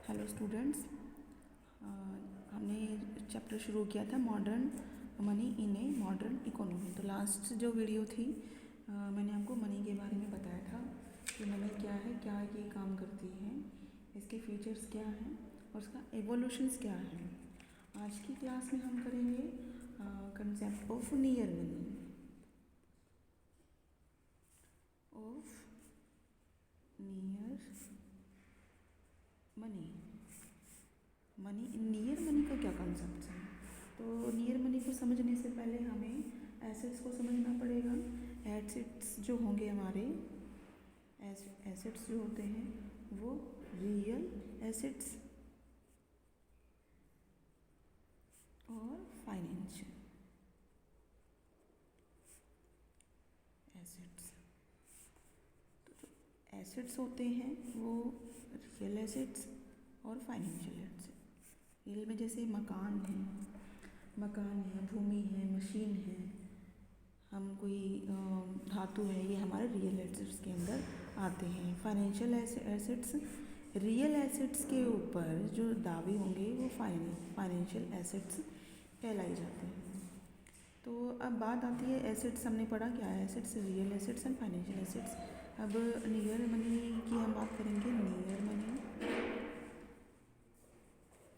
Hello students, हमने chapter शुरू किया था modern money in a modern economy. तो लास्ट जो वीडियो थी मैंने आपको मनी के बारे में बताया था कि मनी क्या है, क्या ये काम करती है, इसके फीचर्स क्या हैं और उसका एवोल्यूशंस क्या है। आज की क्लास में हम करेंगे concept of near money, of near money. Money near money का क्या कॉन्सेप्ट है? तो नियर मनी को समझने से पहले हमें एसेट्स को समझना पड़ेगा। एसेट्स जो होंगे हमारे एसेट्स जो होते हैं वो रियल एसेट्स और फाइनेंशियल एसेट्स। तो जो एसेट्स होते हैं वो रियल एसेट्स और फाइनेंशियल एसेट्स। रियल में जैसे मकान है, भूमि है, मशीन है, हम कोई धातु है, ये हमारे रियल एसेट्स के अंदर आते हैं। फाइनेंशियल एसेट्स रियल एसेट्स के ऊपर जो दावे होंगे वो फाइनेंशियल एसेट्स कहलाई जाते हैं। तो अब बात आती है एसेट्स, हमने पढ़ा क्या है assets, real assets and financial assets. अब नियर मनी की हम बात करेंगे। नियर मनी,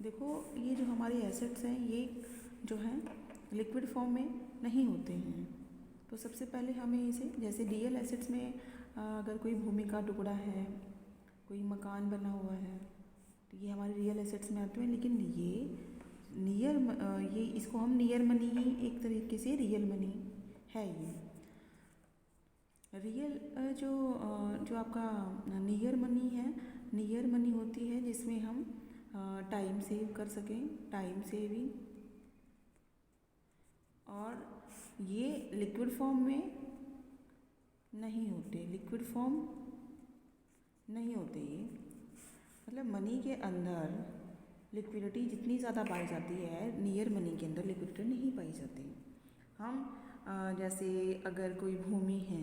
देखो ये जो हमारे एसेट्स हैं ये जो हैं लिक्विड फॉर्म में नहीं होते हैं। तो सबसे पहले हमें इसे, जैसे रियल एसेट्स में अगर कोई भूमि का टुकड़ा है, कोई मकान बना हुआ है, तो ये हमारे रियल एसेट्स में आते हैं। लेकिन ये इसको हम नियर मनी ही एक तरीके से रियल मनी है। ये रियल जो आपका नियर मनी है, नियर मनी होती है जिसमें हम टाइम सेव कर सकें, टाइम सेविंग। और ये लिक्विड फॉर्म में नहीं होते, लिक्विड फॉर्म नहीं होते ये। मतलब मनी के अंदर लिक्विडिटी जितनी ज़्यादा पाई जाती है, नियर मनी के अंदर लिक्विडिटी नहीं पाई जाती। हम जैसे अगर कोई भूमि है,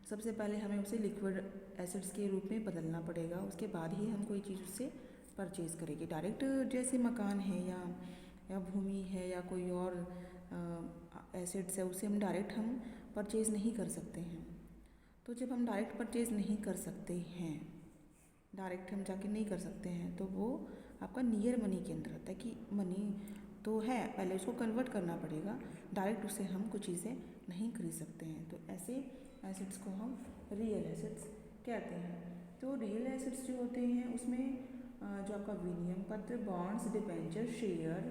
सबसे पहले हमें उसे लिक्विड एसेट्स के रूप में बदलना पड़ेगा, उसके बाद ही हम कोई चीज़ उससे परचेज़ करेंगे। डायरेक्ट जैसे मकान है या भूमि है या कोई और एसेट्स है, उसे हम परचेज़ नहीं कर सकते हैं। तो जब हम डायरेक्ट परचेज़ नहीं कर सकते हैं, डायरेक्ट हम जाके नहीं कर सकते हैं, तो वो आपका नियर मनी के अंदर आता है कि मनी तो है, पहले उसको कन्वर्ट करना पड़ेगा, डायरेक्ट उससे हम कुछ चीज़ें नहीं खरीद सकते हैं। तो ऐसे एसेट्स को हम रियल एसेट्स कहते हैं। तो रियल एसेट्स जो होते हैं उसमें जो आपका विनिमय पत्र, बॉन्ड्स, डिबेंचर, शेयर,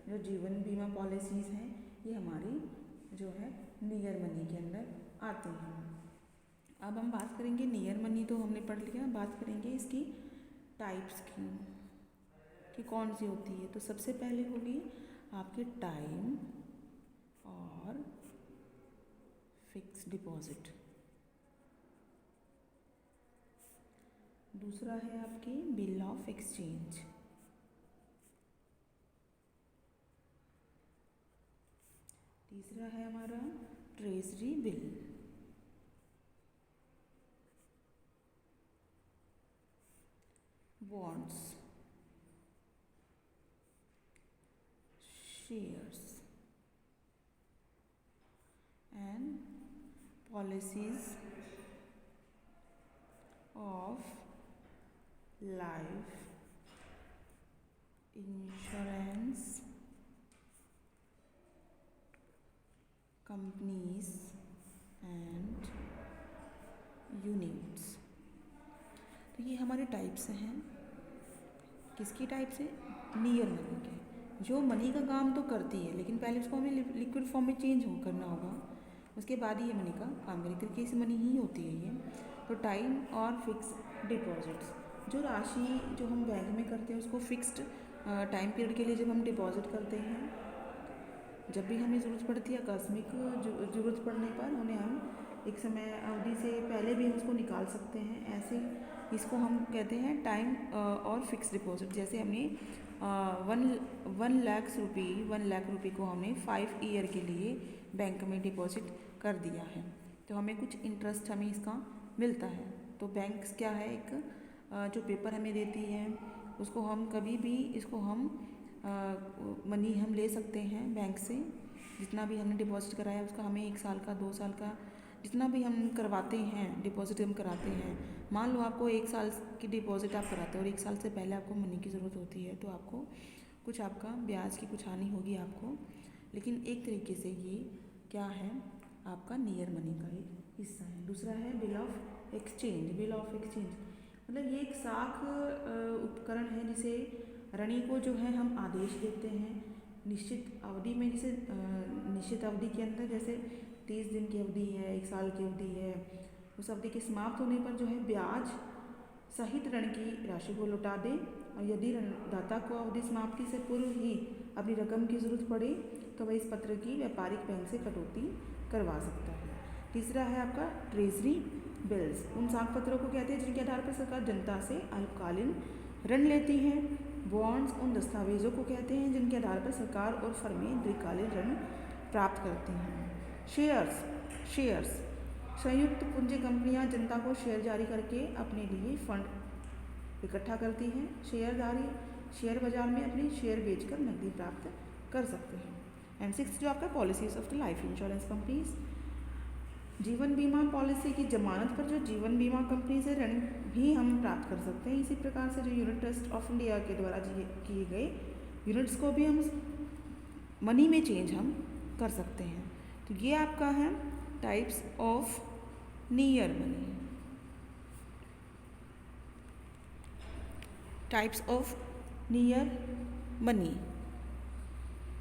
जो जीवन बीमा पॉलिसीज़ हैं, ये हमारी जो है नियर मनी के अंदर आते हैं। अब हम बात करेंगे नियर मनी, तो हमने पढ़ लिया, बात करेंगे इसकी टाइप्स की कि कौन सी होती है। तो सबसे पहले होगी आपकी टाइम और फिक्स डिपॉजिट। दूसरा है आपकी बिल ऑफ एक्सचेंज। तीसरा है हमारा treasury bill. Bonds, shares and policies of life insurance companies and units. तो ये हमारे टाइप्स हैं। किसकी टाइप्स है? नियर मनी के, जो मनी का काम तो करती है लेकिन पहले उसको हमें लिक्विड फॉर्म में चेंज करना होगा, उसके बाद ही ये मनी का काम करेगी। तरीके से मनी ही होती है ये। तो टाइम और फिक्स डिपॉजिट्स, जो राशि जो हम बैंक में करते हैं उसको फिक्स्ड टाइम पीरियड के लिए जब हम डिपॉजिट करते हैं, जब भी हमें ज़रूरत पड़ती है, आकस्मिक ज़रूरत पड़ने पर उन्हें हम एक समय अवधि से पहले भी उसको निकाल सकते हैं। ऐसे इसको हम कहते हैं टाइम और फिक्स डिपॉजिट। जैसे हमने 1 लाख रुपये को हमने 5 ईयर के लिए बैंक में डिपॉजिट कर दिया है, तो हमें कुछ इंटरेस्ट हमें इसका मिलता है। तो बैंक क्या है, एक जो पेपर हमें देती है उसको हम कभी भी इसको हम मनी हम ले सकते हैं बैंक से। जितना भी हमने डिपॉजिट कराया उसका हमें 1 साल का 2 साल का जितना भी हम करवाते हैं डिपॉजिट हम कराते हैं। मान लो आपको 1 साल की डिपॉजिट आप कराते हो और 1 साल से पहले आपको मनी की ज़रूरत होती है तो आपको कुछ आपका ब्याज की कुछ हानि होगी आपको। लेकिन एक तरीके से ये क्या है, आपका नियर मनी का एक हिस्सा है। दूसरा है bill of exchange. Bill of exchange मतलब ये एक साख उपकरण है जिसे ऋणी को जो है हम आदेश देते हैं निश्चित अवधि में, जैसे निश्चित अवधि के अंदर, जैसे 30 दिन की अवधि है, 1 साल की अवधि है, उस अवधि के समाप्त होने पर जो है ब्याज सहित ऋण की राशि को लौटा दें। और यदि ऋणदाता को अवधि समाप्ति से पूर्व ही अपनी रकम की जरूरत पड़े तो वह इस पत्र की व्यापारिक बैंक से कटौती करवा सकता है। तीसरा है आपका ट्रेजरी बिल्स। उन साख पत्रों को कहते हैं जिनके आधार पर सरकार जनता से अल्पकालीन ऋण लेती है। बॉन्ड्स उन दस्तावेजों को कहते हैं जिनके आधार पर सरकार और फर्में दीर्घकालीन ऋण प्राप्त करती हैं। शेयर्स संयुक्त पूंजी कंपनियां जनता को शेयर जारी करके अपने लिए फंड इकट्ठा करती हैं। शेयरधारी शेयर बाजार में अपने शेयर बेचकर नकदी प्राप्त कर सकते हैं। एंड 6 जो आपका policies of the life insurance companies, जीवन बीमा पॉलिसी की जमानत पर जो जीवन बीमा कंपनी से ऋण भी हम प्राप्त कर सकते हैं। इसी प्रकार से जो यूनिट ट्रस्ट ऑफ इंडिया के द्वारा किए गए यूनिट्स को भी हम मनी में चेंज हम कर सकते हैं। तो ये आपका है types of near money. Types of near money.